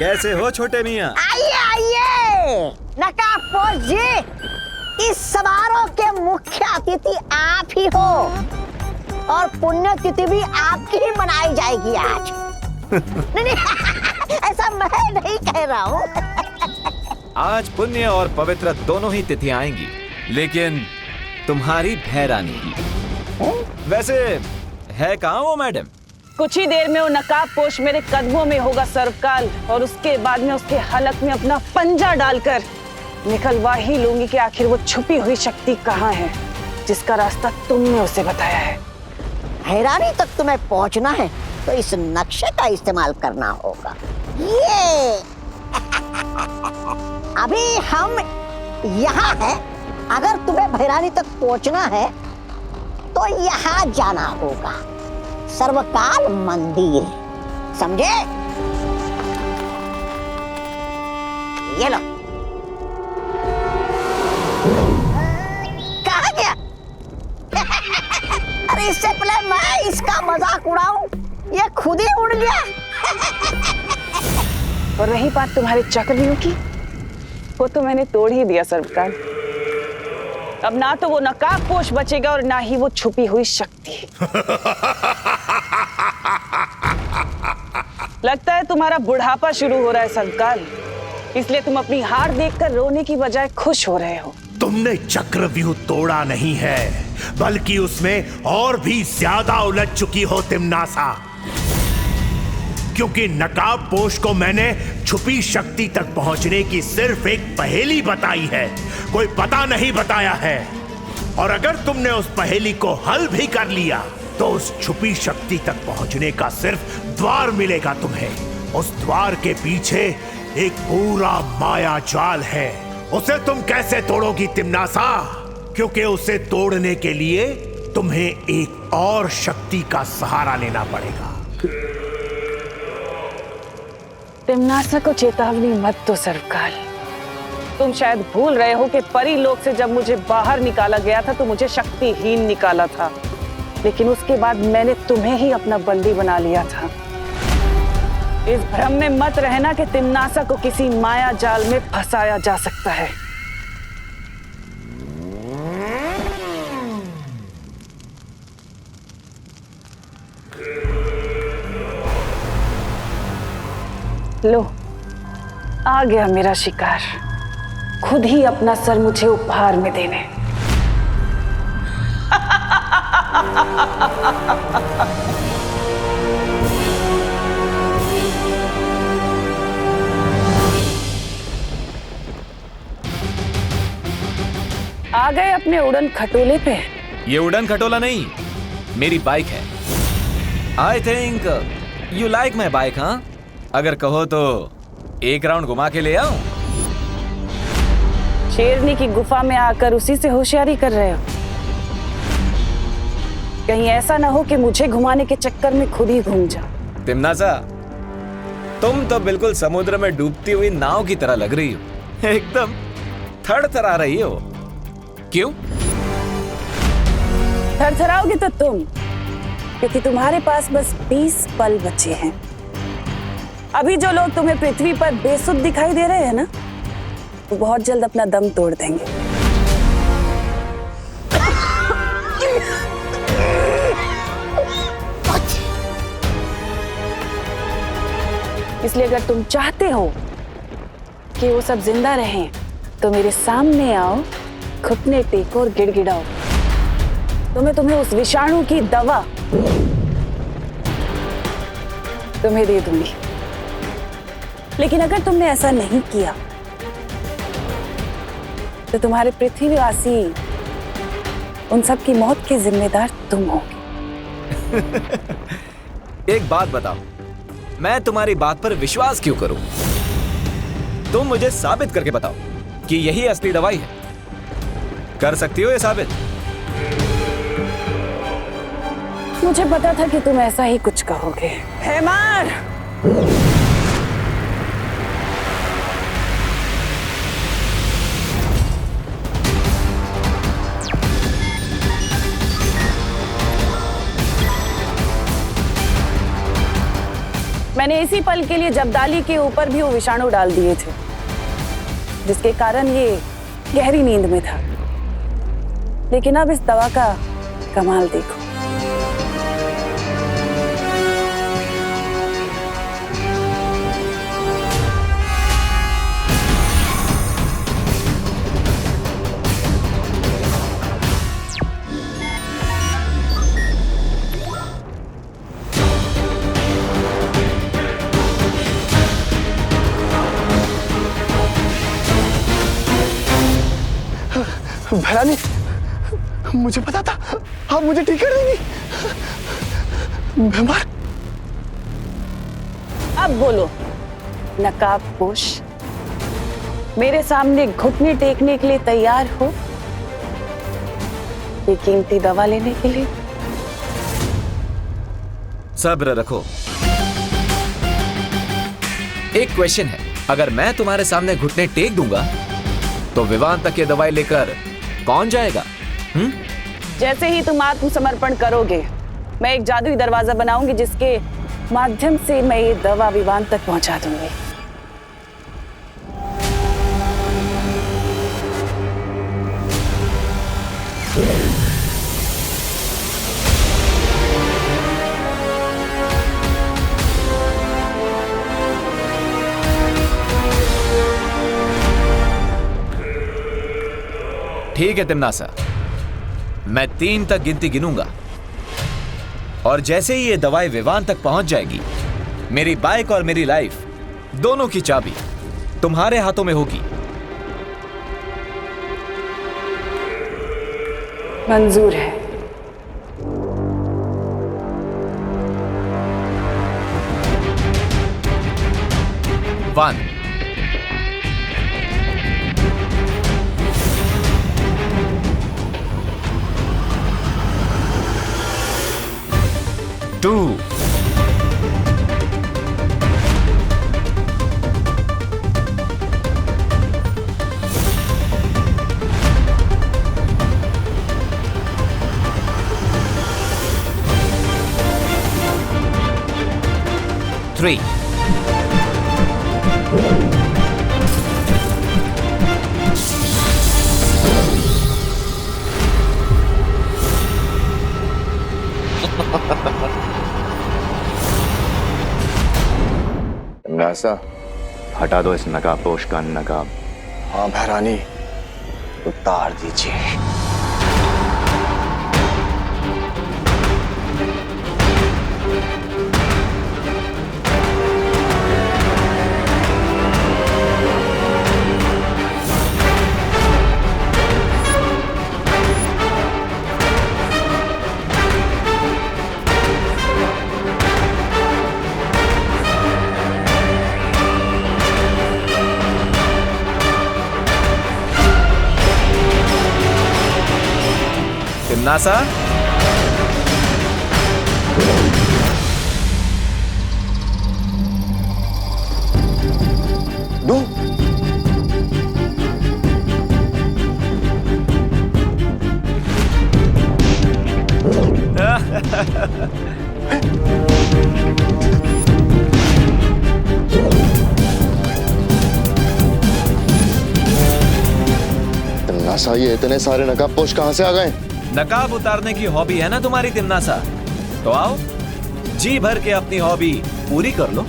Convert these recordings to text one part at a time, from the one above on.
कैसे हो छोटे मियाँ? आइए आइए नकाबपोश जी, इस समारोह के मुख्य अतिथि आप ही हो और पुण्यतिथि भी आपकी ही मनाई जाएगी आज। नहीं, ऐसा मैं नहीं कह रहा हूँ। आज पुण्य और पवित्र दोनों ही तिथियां आएंगी, लेकिन तुम्हारी भैरानी की। वैसे है कहाँ वो मैडम? कुछ ही देर में वो नकाबपोश मेरे कदमों में होगा सरकाल, और उसके बाद में उसके हलक में अपना पंजा डालकर निकलवा ही लूंगी कि आखिर वो छुपी हुई शक्ति कहाँ है जिसका रास्ता तुमने उसे बताया है। भैरानी तक तुम्हें पहुंचना है तो इस नक्शे का इस्तेमाल करना होगा। ये अभी हम यहाँ हैं। अगर तुम्हें भैरानी तक पहुंचना है तो यहाँ जाना होगा, सर्वकाल मंदिर, समझे? ये लो। कहाँ गया? अरे इससे पहले मैं इसका मजाक उड़ाऊं, ये खुद ही उड़ गया। और रही बात तुम्हारे चक्रव्यूह की, वो तो मैंने तोड़ ही दिया सर्वकाल। अब ना तो वो नकाबपोश बचेगा और ना ही वो छुपी हुई शक्ति। लगता है तुम्हारा बुढ़ापा शुरू हो रहा है सर्वकाल, इसलिए तुम अपनी हार देखकर रोने की बजाय खुश हो रहे हो। तुमने चक्रव्यूह तोड़ा नहीं है, बल्कि उसमें और भी ज्यादा उलझ चुकी हो तिम्नासा, क्योंकि नकाबपोश को मैंने छुपी शक्ति तक पहुंचने की सिर्फ एक पहेली बताई है, कोई पता नहीं बताया है। और अगर तुमने उस पहेली को हल भी कर लिया तो उस छुपी शक्ति तक पहुंचने का सिर्फ द्वार मिलेगा तुम्हें। उस द्वार के पीछे एक पूरा माया जाल है, उसे तुम कैसे तोड़ोगी तिम्नासा? क्योंकि उसे तोड़ने के लिए तुम्हें एक और शक्ति का सहारा लेना पड़ेगा। तिम्नासा को चेतावनी मत दो सर्वकाल। तुम शायद भूल रहे हो कि परीलोक से जब मुझे बाहर निकाला गया था तो मुझे शक्तिहीन निकाला था, लेकिन उसके बाद मैंने तुम्हें ही अपना बंदी बना लिया था। इस भ्रम में मत रहना कि तिम्नासा को किसी माया जाल में फंसाया जा सकता है। लो, आ गया मेरा शिकार, खुद ही अपना सर मुझे उपहार में देने। आ गए अपने उड़न खटोले पे। ये उड़न खटोला नहीं, मेरी बाइक है। I think you like my bike, हाँ? अगर कहो तो एक राउंड घुमा के ले आऊं? शेरनी की गुफा में आकर उसी से होशियारी कर रहे हो? कहीं ऐसा ना हो कि मुझे घुमाने के चक्कर में खुद ही घूम जाओ। तिम्नासा, तुम तो बिल्कुल समुद्र में डूबती हुई नाव की तरह लग रही हो, एकदम थरथरा रही हो। क्यों? थरथराओगे तो तुम, क्योंकि तुम्हारे पास बस 20 पल बचे हैं। अभी जो लोग तुम्हें पृथ्वी पर बेसुध दिखाई दे रहे हैं ना, वो बहुत जल्द अपना दम तोड़ देंगे। इसलिए अगर तुम चाहते हो कि वो सब जिंदा रहें, तो मेरे सामने आओ, घुटने टेको और गिड़गिड़ाओ, तो मैं तुम्हें उस विषाणु की दवा तुम्हें दे दूंगी। लेकिन अगर तुमने ऐसा नहीं किया तो तुम्हारे पृथ्वीवासी उन सब की मौत के जिम्मेदार तुम होगे। एक बात बताओ, मैं तुम्हारी बात पर विश्वास क्यों करूं? तुम मुझे साबित करके बताओ कि यही असली दवाई है। कर सकती हो ये साबित? मुझे पता था कि तुम ऐसा ही कुछ कहोगे। हैमार! मैंने इसी पल के लिए जब्दाली के ऊपर भी वो विषाणु डाल दिए थे, जिसके कारण ये गहरी नींद में था। लेकिन अब इस दवा का कमाल देखो। भैरानी, मुझे पता था आप मुझे ठीक कर देंगी। मैं मर। अब बोलो नकाबपोश, मेरे सामने घुटने टेकने के लिए तैयार हो ये कीमती दवा लेने के लिए? सब्र रखो। एक क्वेश्चन है, अगर मैं तुम्हारे सामने घुटने टेक दूंगा तो विवान तक ये दवाई लेकर कौन जाएगा? जैसे ही तुम आत्मसमर्पण करोगे, मैं एक जादुई दरवाजा बनाऊंगी जिसके माध्यम से मैं ये दवा विवान तक पहुंचा दूंगी। ठीक है तिम्नासा, मैं 3 तक गिनती गिनूंगा और जैसे ही ये दवाई विवान तक पहुंच जाएगी, मेरी बाइक और मेरी लाइफ दोनों की चाबी तुम्हारे हाथों में होगी। मंजूर है। वन, 2, 3, तिम्नासा, हटा दो इस नकाबपोश का नकाब। हाँ भैरानी, उतार दीजिए। तिम्नासा, दो। तिम्नासा, ये इतने सारे नकाबपोश कहां से आ गए? नकाब उतारने की हॉबी है ना तुम्हारी तिम्नासा, तो आओ जी भर के अपनी हॉबी पूरी कर लो।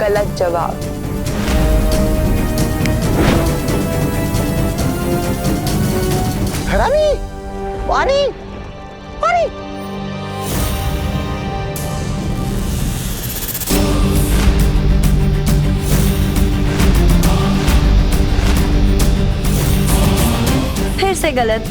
गलत जवाब। रानी, पानी, पानी। फिर से गलत।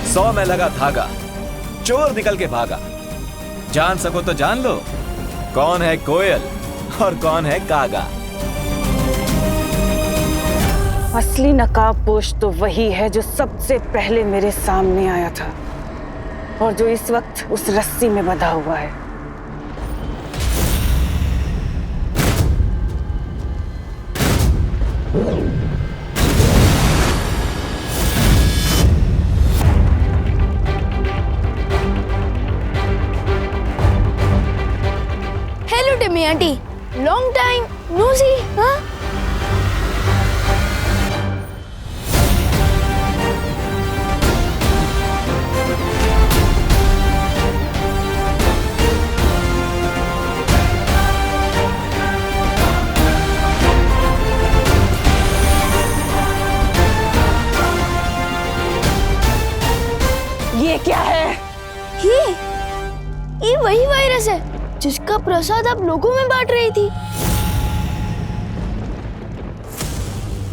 सौ में लगा धागा, चोर निकल के भागा। जान सको तो जान लो, कौन है कोयल और कौन है कागा। असली नकाबपोश तो वही है जो सबसे पहले मेरे सामने आया था और जो इस वक्त उस रस्सी में बंधा हुआ है। Hello Timmy aunty, long time no see. हाँ ये क्या है? ये वही वायरस है जिसका प्रसाद आप लोगों में बांट रही थी।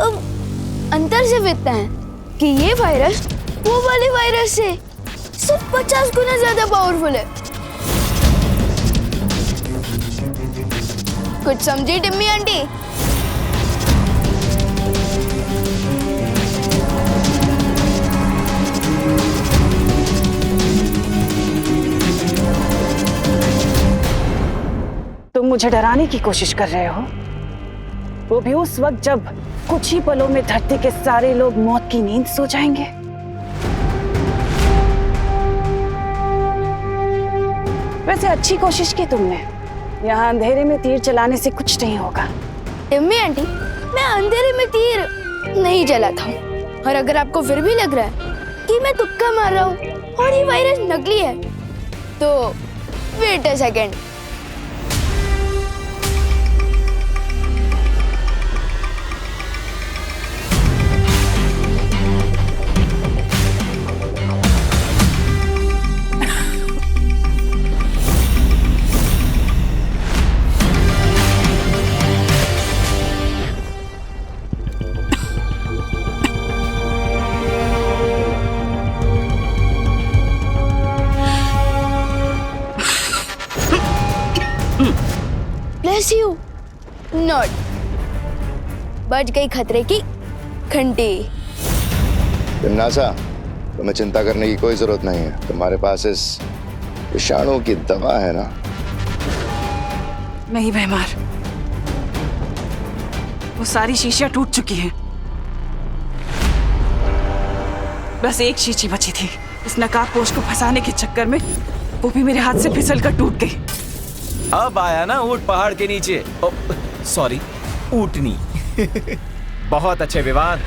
अब अंतर सिर्फ इतना है कि ये वायरस वो वाले वायरस से सिर्फ 50 गुना ज्यादा पावरफुल है। कुछ समझी टिम्मी आंटी? तुम मुझे डराने की कोशिश कर रहे हो, वो भी उस वक्त जब कुछ ही पलों में धरती के सारे लोग मौत की नींद सो जाएंगे। वैसे अच्छी कोशिश की तुमने। यहाँ अंधेरे में तीर चलाने से कुछ नहीं होगा। टिम्मी आंटी, मैं अंधेरे में तीर नहीं चलाता हूँ, और अगर आपको फिर भी लग रहा है कि मैं तुक्का मार रहा हूँ और ये वायरस नकली है, तो wait a second. Bless you. Not. बच गई खतरे की घंटी। टिमनासा, तुम्हें चिंता करने की कोई जरूरत नहीं है। तुम्हारे पास इस विषाणु की दवा है ना? नहीं बेमार, वो सारी शीशियां टूट चुकी हैं। बस एक शीशी बची थी। इस नकाबपोश को फंसाने के चक्कर में वो भी मेरे हाथ से फिसल कर टूट गई। अब आया ना ऊंट पहाड़ के नीचे। सॉरी, ऊंटनी। बहुत अच्छे विवान।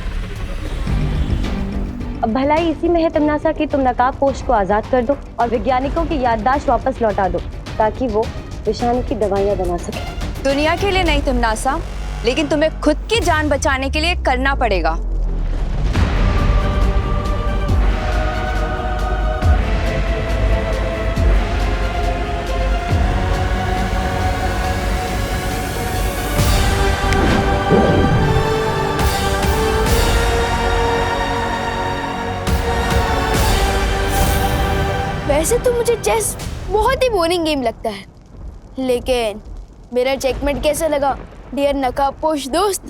अब भलाई इसी में है टिमनासा कि तुम नकाबपोश को आजाद कर दो और वैज्ञानिकों की याददाश्त वापस लौटा दो ताकि वो विषाणु की दवाइयां बना सके। दुनिया के लिए नहीं टिमनासा, लेकिन तुम्हें खुद की जान बचाने के लिए करना पड़ेगा। वैसे तो मुझे चेस बहुत ही बोरिंग गेम लगता है, लेकिन मेरा चेकमेट कैसा लगा डियर नकाबपोश दोस्त?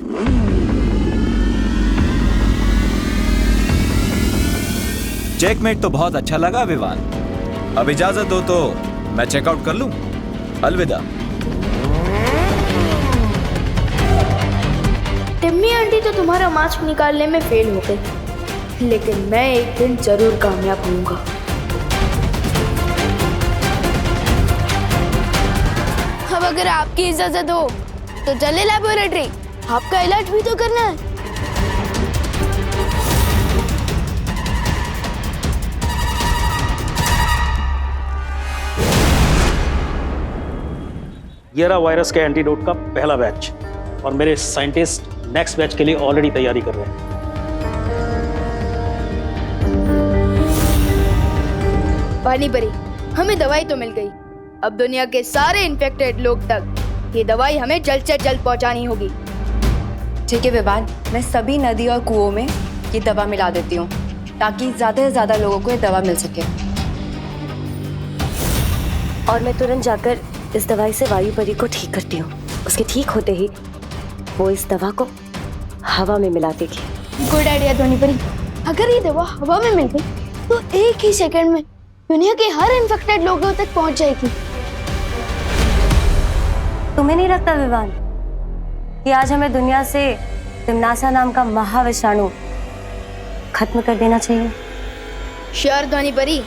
चेकमेट तो बहुत अच्छा लगा विवान। अब इजाजत दो तो मैं चेकआउट कर लूं। अलविदा। टिम्मी आंटी तो तुम्हारा मास्क निकालने में फेल हो गई, लेकिन मैं एक दिन जरूर कामयाब होऊंगा। अब अगर आपकी इजाजत हो तो चले लैबोरेटरी, आपका इलाज भी तो करना है। ये रहा वायरस के एंटीडोट का पहला बैच, और मेरे साइंटिस्ट नेक्स्ट बैच के लिए ऑलरेडी तैयारी कर रहे हैं। पानी परी, हमें दवाई तो मिल गई। अब दुनिया के सारे इन्फेक्टेड लोग तक ये दवाई हमें जल्द से जल्द पहुंचानी होगी। ठीक है विवान, मैं सभी नदी और कुओं में ये दवा मिला देती हूँ ताकि ज्यादा से ज्यादा लोगों को ये दवा मिल सके। और मैं तुरंत जाकर इस दवाई से वायु परी को ठीक करती हूँ। उसके ठीक होते ही वो इस दवा को हवा में मिला देगी। गुड आइडिया धोनी परी। अगर ये दवा हवा में मिल गई तो एक ही सेकंड में दुनिया के हर इन्फेक्टेड लोगों तक पहुंच जाएगी। तुम्हें नहीं लगता विवान कि आज हमें दुनिया से तिम्नासा नाम का महाविषाणु खत्म कर देना चाहिए? श्योर धोनी परी।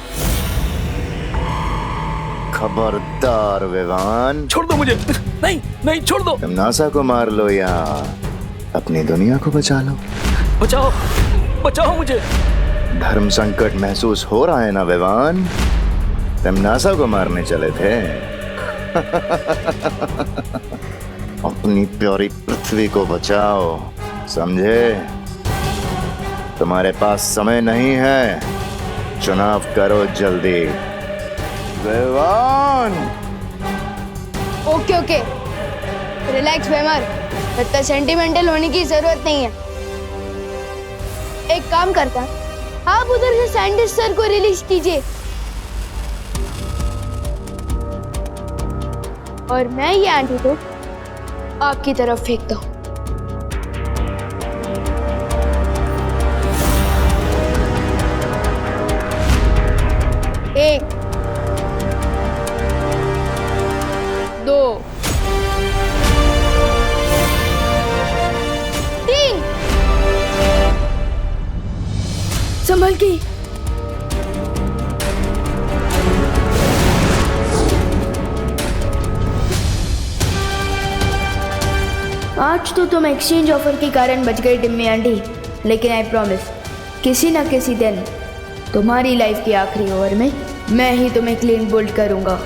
खबरदार विवान, छोड़ दो मुझे। नहीं नहीं, छोड़ दो। तिम्नासा को मार लो या अपनी दुनिया को बचा लो। बचाओ बचाओ मुझे। धर्म संकट महसूस हो रहा है ना विवान? तिम्नासा को मारने चले थे। अपनी प्यारी पृथ्वी को बचाओ, समझे? तुम्हारे पास समय नहीं है, चुनाव करो जल्दी। विवान। ओके ओके, रिलैक्स वेमर, इतना सेंटिमेंटल होने की जरूरत नहीं है। एक काम करता, आप उधर से साइंटिस्ट सर को रिलीज कीजिए और मैं ये एंटीडोट आपकी तरफ फेंकता हूं। एक, दो, तीन, संभल के। आज तो तुम एक्सचेंज ऑफर के कारण बच गई डिम्मी आंटी, लेकिन आई प्रॉमिस किसी ना किसी दिन तुम्हारी लाइफ के आखिरी ओवर में मैं ही तुम्हें क्लीन बोल्ड करूंगा।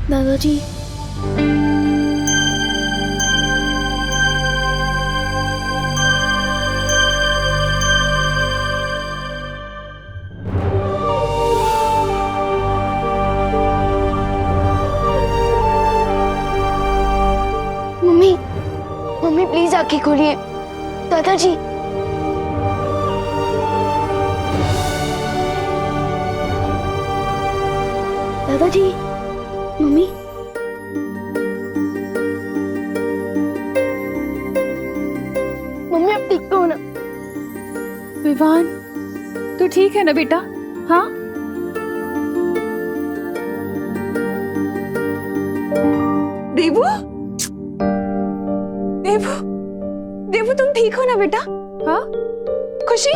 दादाजी, मम्मी मम्मी प्लीज आंखें खोलिए। दादाजी, दादाजी, मम्मी, मम्मी अब ठीक तो हो ना? विवान, तू ठीक है ना बेटा? हाँ? देवू, देवू, देवू तुम ठीक हो ना बेटा? हाँ? खुशी,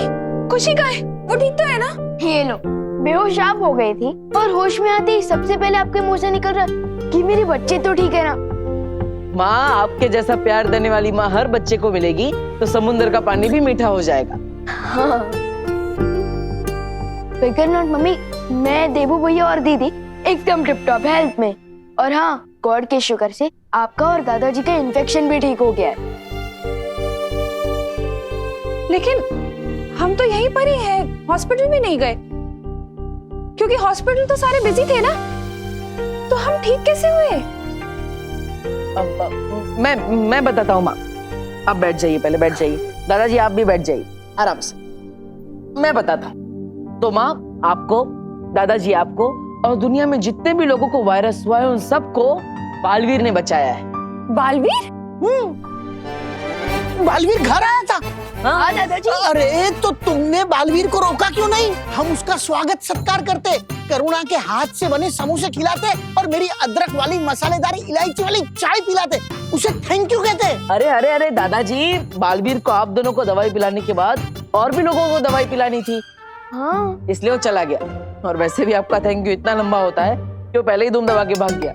खुशी कहाँ है? वो ठीक तो है ना? ये लो, बेहोश आप हो गई थी और होश में आते ही सबसे पहले आपके मुंह से निकल रहा कि मेरे बच्चे तो ठीक है ना। माँ, आपके जैसा प्यार देने वाली माँ हर बच्चे को मिलेगी तो समुद्र का पानी भी मीठा हो जाएगा। हाँ। फिकर नॉट मम्मी, मैं, देवू भैया और दीदी एकदम टिप टॉप हेल्थ में। और हाँ, गॉड के शुक्र से आपका और दादाजी का इन्फेक्शन भी ठीक हो गया है। लेकिन हम तो यहीं पर ही हैं, हॉस्पिटल भी नहीं गए क्योंकि हॉस्पिटल तो सारे बिजी थे ना। तो हम ठीक कैसे हुए? मैं बताता हूँ माँ। आप बैठ जाइए, पहले बैठ जाइए। दादाजी आप भी बैठ जाइए आराम से, मैं बताता हूँ। तो माँ, आपको, दादाजी आपको और दुनिया में जितने भी लोगों को वायरस हुआ है उन सबको बालवीर ने बचाया है। बालवीर? बालवीर घर आया था? हाँ दादाजी। अरे तो तुमने बालवीर को रोका क्यों नहीं? हम उसका स्वागत सत्कार करते, करुणा के हाथ से बने समोसे खिलाते और मेरी अदरक वाली मसालेदार इलायची वाली चाय पिलाते, उसे थैंक यू कहते। अरे अरे अरे दादाजी, बालवीर को आप दोनों को दवाई पिलाने के बाद और भी लोगों को दवाई पिलानी थी। हाँ, इसलिए वो चला गया। और वैसे भी आपका थैंक यू इतना लंबा होता है कि वो पहले ही धूम दबा के भाग गया।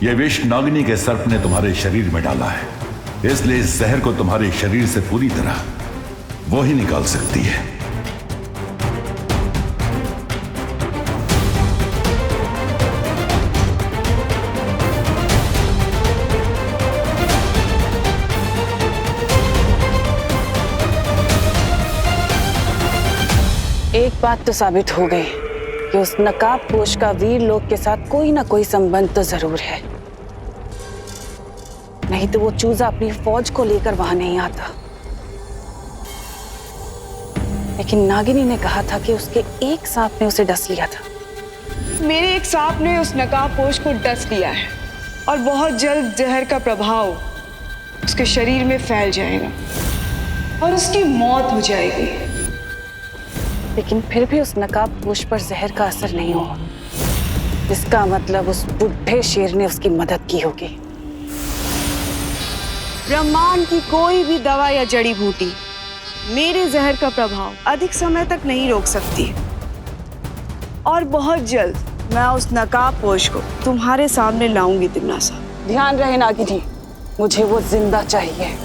यह विष नागिनी के सर्प ने तुम्हारे शरीर में डाला है, इसलिए इस जहर को तुम्हारे शरीर से पूरी तरह वो ही निकाल सकती है। एक बात तो साबित हो गई कि उस नकाबपोश का वीर लोग के साथ कोई ना कोई संबंध तो जरूर है, नहीं तो वो चूजा अपनी फौज को लेकर वहां नहीं आता। लेकिन नागिनी ने कहा था कि उसके एक सांप ने उसे डस लिया था। मेरे एक सांप ने उस नकाबपोश को डस लिया है और बहुत जल्द जहर का प्रभाव उसके शरीर में फैल जाएगा और उसकी मौत हो जाएगी। लेकिन फिर भी उस नकाबपोश पर जहर का असर नहीं हुआ। इसका मतलब उस बुढ़े शेर ने उसकी मदद की होगी। ब्रह्मांड की कोई भी दवा या जड़ी बूटी मेरे जहर का प्रभाव अधिक समय तक नहीं रोक सकती और बहुत जल्द मैं उस नकाबपोश को तुम्हारे सामने लाऊंगी तिम्नासा। ध्यान रहे नागिनी, मुझे वो जिंदा चाहिए।